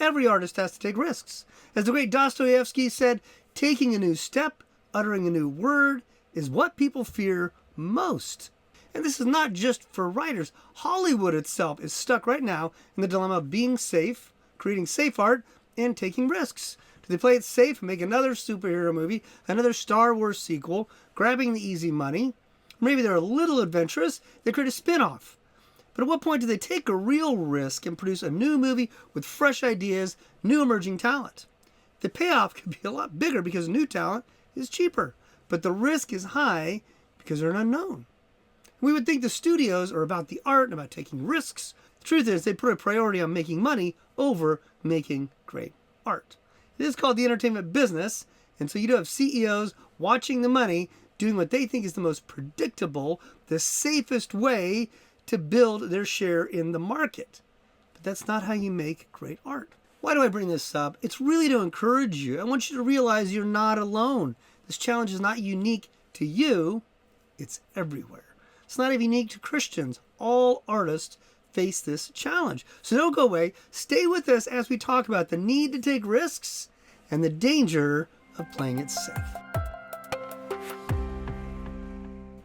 Every artist has to take risks. As the great Dostoevsky said, taking a new step, uttering a new word, is what people fear most. And this is not just for writers. Hollywood itself is stuck right now in the dilemma of being safe, creating safe art, and taking risks. Do they play it safe and make another superhero movie, another Star Wars sequel, grabbing the easy money? Maybe they're a little adventurous, they create a spin-off. But at what point do they take a real risk and produce a new movie with fresh ideas, new emerging talent? The payoff could be a lot bigger because new talent is cheaper, but the risk is high because they're an unknown. We would think the studios are about the art and about taking risks. The truth is they put a priority on making money over making great art. It is called the entertainment business, and so you do have CEOs watching the money, doing what they think is the most predictable, the safest way to build their share in the market. But that's not how you make great art. Why do I bring this up? It's really to encourage you. I want you to realize you're not alone. This challenge is not unique to you. It's everywhere. It's not even unique to Christians. All artists face this challenge. So don't go away. Stay with us as we talk about the need to take risks and the danger of playing it safe.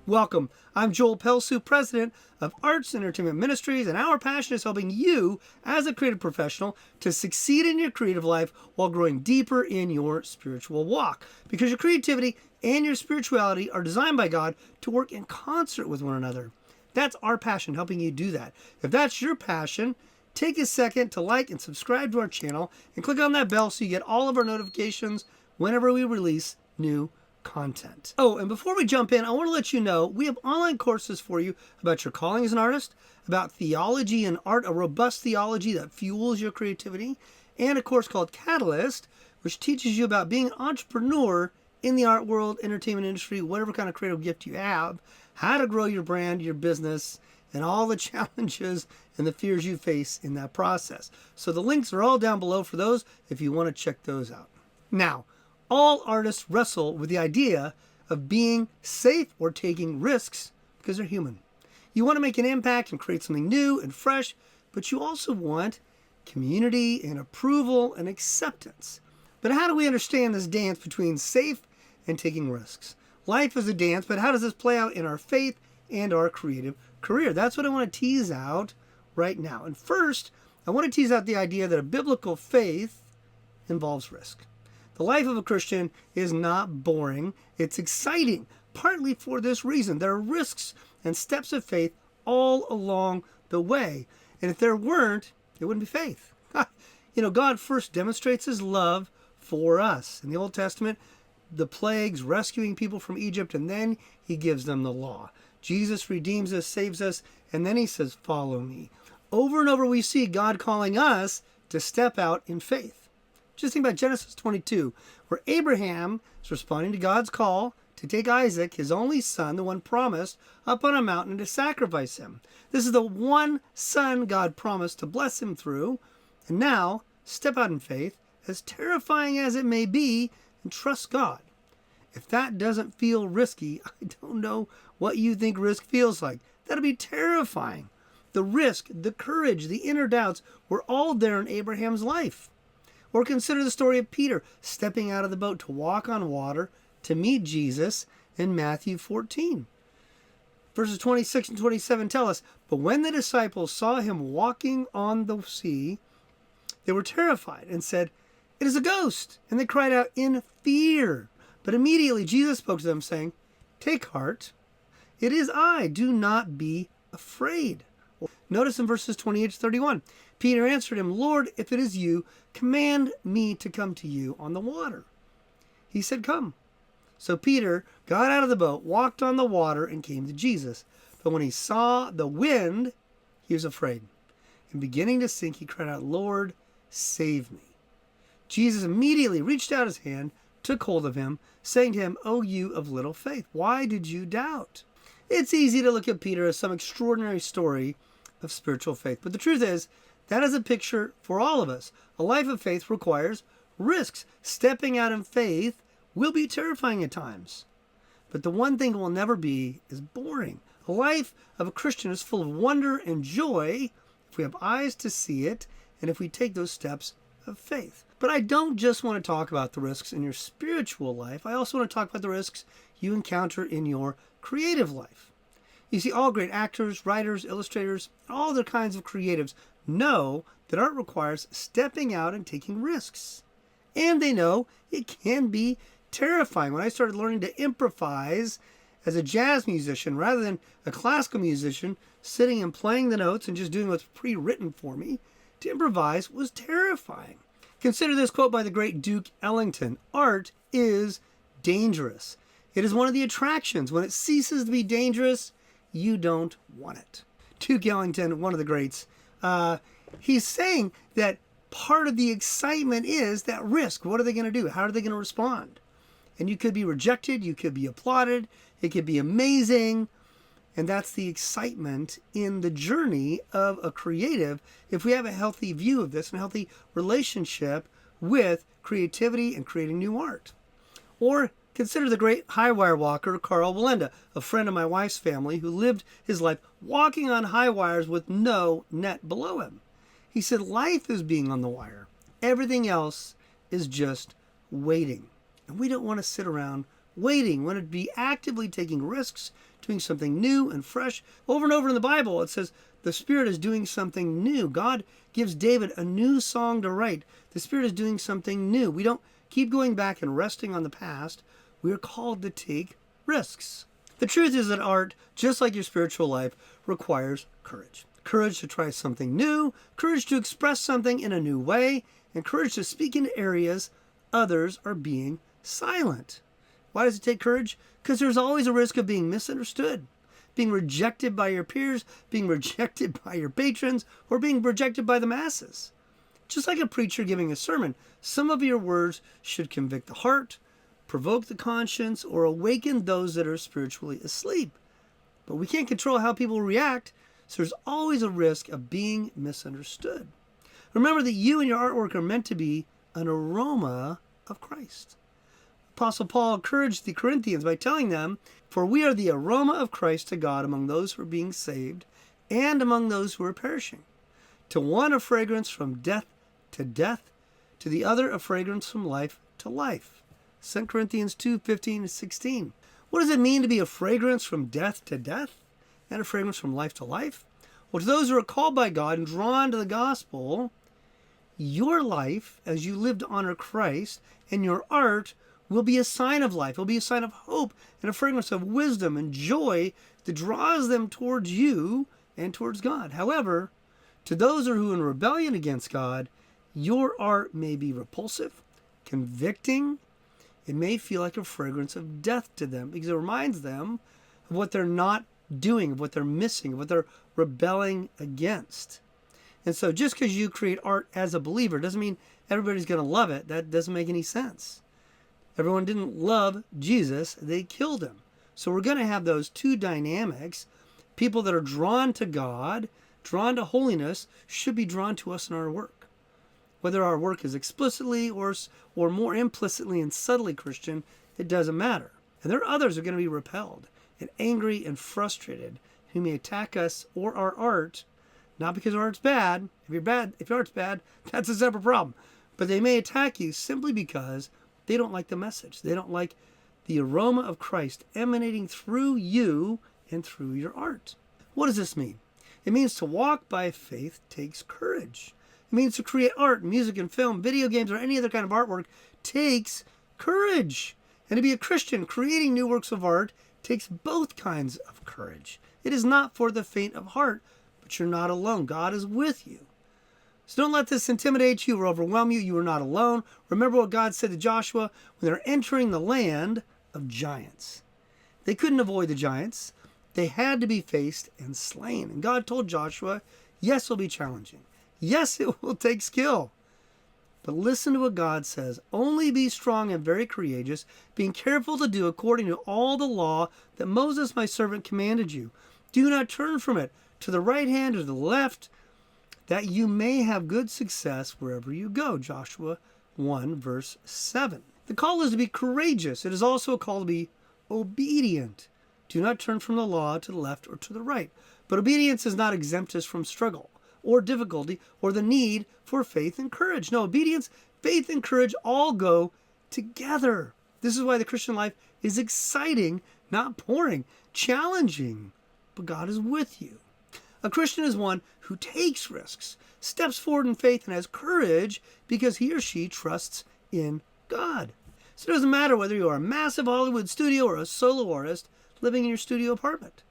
Welcome. I'm Joel Pelsu, president of Arts and Entertainment Ministries, and our passion is helping you, as a creative professional, to succeed in your creative life while growing deeper in your spiritual walk. Because your creativity and your spirituality are designed by God to work in concert with one another. That's our passion, helping you do that. If that's your passion, take a second to like and subscribe to our channel and click on that bell so you get all of our notifications whenever we release new content. Oh, and before we jump in, I want to let you know we have online courses for you about your calling as an artist, about theology and art, a robust theology that fuels your creativity, and a course called Catalyst, which teaches you about being an entrepreneur in the art world, entertainment industry, whatever kind of creative gift you have, how to grow your brand, your business, and all the challenges and the fears you face in that process. So the links are all down below for those if you want to check those out. Now, all artists wrestle with the idea of being safe or taking risks because they're human. You want to make an impact and create something new and fresh, but you also want community and approval and acceptance. But how do we understand this dance between safe and taking risks? Life is a dance, but how does this play out in our faith and our creative career? That's what I want to tease out right now. And first, I want to tease out the idea that a biblical faith involves risk. The life of a Christian is not boring. It's exciting, partly for this reason. There are risks and steps of faith all along the way. And if there weren't, it wouldn't be faith. God first demonstrates his love for us. In the Old Testament, the plagues, rescuing people from Egypt, and then he gives them the law. Jesus redeems us, saves us, and then he says, follow me. Over and over we see God calling us to step out in faith. Just think about Genesis 22, where Abraham is responding to God's call to take Isaac, his only son, the one promised, up on a mountain to sacrifice him. This is the one son God promised to bless him through. And now, step out in faith, as terrifying as it may be, and trust God. If that doesn't feel risky, I don't know what you think risk feels like. That'll be terrifying. The risk, the courage, the inner doubts were all there in Abraham's life. Or consider the story of Peter stepping out of the boat to walk on water to meet Jesus in Matthew 14. Verses 26 and 27 tell us, but when the disciples saw him walking on the sea, they were terrified and said, it is a ghost. And they cried out in fear. But immediately Jesus spoke to them saying, take heart, it is I, do not be afraid. Notice in verses 28 to 31, Peter answered him, Lord, if it is you, command me to come to you on the water. He said, come. So Peter got out of the boat, walked on the water, and came to Jesus. But when he saw the wind, he was afraid. And beginning to sink, he cried out, Lord, save me. Jesus immediately reached out his hand, took hold of him, saying to him, O you of little faith, why did you doubt? It's easy to look at Peter as some extraordinary story of spiritual faith. But the truth is, that is a picture for all of us. A life of faith requires risks. Stepping out in faith will be terrifying at times. But the one thing it will never be is boring. A life of a Christian is full of wonder and joy if we have eyes to see it and if we take those steps of faith. But I don't just want to talk about the risks in your spiritual life. I also want to talk about the risks you encounter in your creative life. You see, all great actors, writers, illustrators, all other kinds of creatives know that art requires stepping out and taking risks. And they know it can be terrifying. When I started learning to improvise as a jazz musician rather than a classical musician, sitting and playing the notes and just doing what's pre-written for me, to improvise was terrifying. Consider this quote by the great Duke Ellington: "Art is dangerous. It is one of the attractions. When it ceases to be dangerous, you don't want it." Duke Ellington, one of the greats, he's saying that part of the excitement is that risk. What are they going to do? How are they going to respond? And you could be rejected, you could be applauded, it could be amazing. And that's the excitement in the journey of a creative if we have a healthy view of this and a healthy relationship with creativity and creating new art. Or consider the great high wire walker Carl Wallenda, a friend of my wife's family who lived his life walking on high wires with no net below him. He said life is being on the wire. Everything else is just waiting. And we don't want to sit around waiting. We want to be actively taking risks, doing something new and fresh. Over and over in the Bible, it says the Spirit is doing something new. God gives David a new song to write. The Spirit is doing something new. We don't keep going back and resting on the past. We are called to take risks. The truth is that art, just like your spiritual life, requires courage. Courage to try something new, courage to express something in a new way, and courage to speak into areas others are being silent. Why does it take courage? Because there's always a risk of being misunderstood, being rejected by your peers, being rejected by your patrons, or being rejected by the masses. Just like a preacher giving a sermon, some of your words should convict the heart, provoke the conscience, or awaken those that are spiritually asleep. But we can't control how people react, so there's always a risk of being misunderstood. Remember that you and your artwork are meant to be an aroma of Christ. Apostle Paul encouraged the Corinthians by telling them, "For we are the aroma of Christ to God among those who are being saved and among those who are perishing. To one a fragrance from death to death, to the other a fragrance from life to life." 2 Corinthians 2:15-16. What does it mean to be a fragrance from death to death and a fragrance from life to life? Well, to those who are called by God and drawn to the gospel, your life, as you live to honor Christ, and your art will be a sign of life. It will be a sign of hope and a fragrance of wisdom and joy that draws them towards you and towards God. However, to those who are in rebellion against God, your art may be repulsive, convicting. It may feel like a fragrance of death to them because it reminds them of what they're not doing, of what they're missing, of what they're rebelling against. And so just because you create art as a believer doesn't mean everybody's going to love it. That doesn't make any sense. Everyone didn't love Jesus. They killed him. So we're going to have those two dynamics. People that are drawn to God, drawn to holiness, should be drawn to us in our work. Whether our work is explicitly or more implicitly and subtly Christian, it doesn't matter. And there are others who are going to be repelled and angry and frustrated who may attack us or our art, not because our art's bad. If your art's bad, that's a separate problem. But they may attack you simply because they don't like the message. They don't like the aroma of Christ emanating through you and through your art. What does this mean? It means to walk by faith takes courage. It means to create art, music and film, video games, or any other kind of artwork takes courage. And to be a Christian creating new works of art takes both kinds of courage. It is not for the faint of heart, but you're not alone. God is with you. So don't let this intimidate you or overwhelm you. You are not alone. Remember what God said to Joshua when they're entering the land of giants. They couldn't avoid the giants. They had to be faced and slain. And God told Joshua, yes, it'll be challenging. Yes, it will take skill. But listen to what God says. Only be strong and very courageous, being careful to do according to all the law that Moses my servant commanded you. Do not turn from it to the right hand or to the left, that you may have good success wherever you go. Joshua 1 verse 7. The call is to be courageous. It is also a call to be obedient. Do not turn from the law to the left or to the right. But obedience does not exempt us from struggle. or difficulty or the need for faith and courage. No, obedience, faith, and courage all go together. This is why the Christian life is exciting, not boring, challenging, but God is with you. A Christian is one who takes risks, steps forward in faith, and has courage because he or she trusts in God. So it doesn't matter whether you are a massive Hollywood studio or a solo artist living in your studio apartment.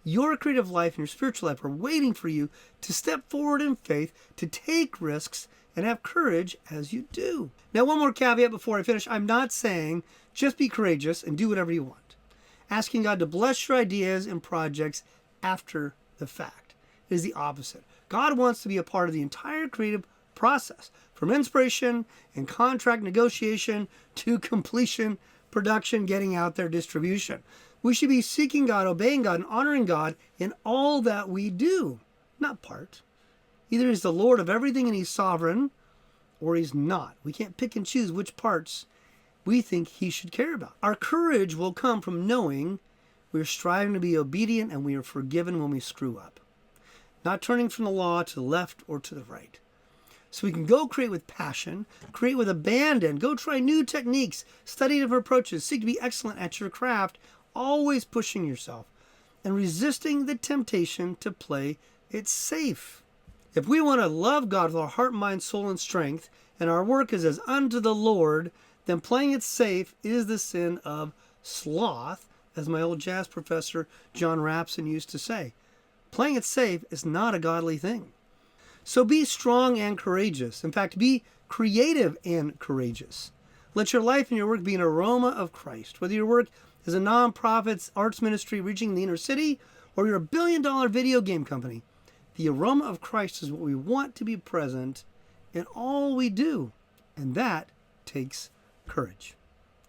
Your creative life and your spiritual life are waiting for you to step forward in faith, to take risks, and have courage as you do. Now, one more caveat before I finish. I'm not saying just be courageous and do whatever you want. Asking God to bless your ideas and projects after the fact is the opposite. God wants to be a part of the entire creative process, from inspiration and contract negotiation to completion, production, getting out there, distribution. We should be seeking God, obeying God, and honoring God in all that we do, not part. Either He's the Lord of everything and He's sovereign, or He's not. We can't pick and choose which parts we think He should care about. Our courage will come from knowing we're striving to be obedient and we are forgiven when we screw up. Not turning from the law to the left or to the right. So we can go create with passion, create with abandon, go try new techniques, study different approaches, seek to be excellent at your craft, always pushing yourself and resisting the temptation to play it safe. If we want to love God with our heart, mind, soul, and strength, and our work is as unto the Lord, then playing it safe is the sin of sloth, as my old jazz professor John Rapson used to say. Playing it safe is not a godly thing. So be strong and courageous. In fact, be creative and courageous. Let your life and your work be an aroma of Christ. Whether your work is a nonprofit's arts ministry reaching the inner city, or you're a billion-dollar video game company, the aroma of Christ is what we want to be present in all we do. And that takes courage.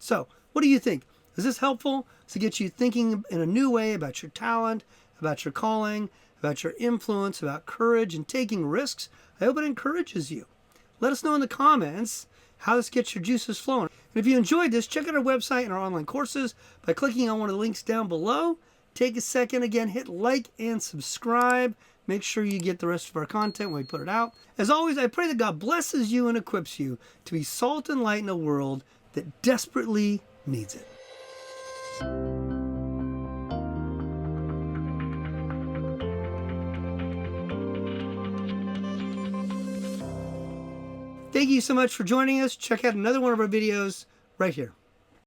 So, what do you think? Is this helpful? Does it get you thinking in a new way about your talent, about your calling, about your influence, about courage and taking risks? I hope it encourages you. Let us know in the comments how this gets your juices flowing. And if you enjoyed this, check out our website and our online courses by clicking on one of the links down below. Take a second, again, hit like and subscribe. Make sure you get the rest of our content when we put it out. As always, I pray that God blesses you and equips you to be salt and light in a world that desperately needs it. Thank you so much for joining us. Check out another one of our videos right here.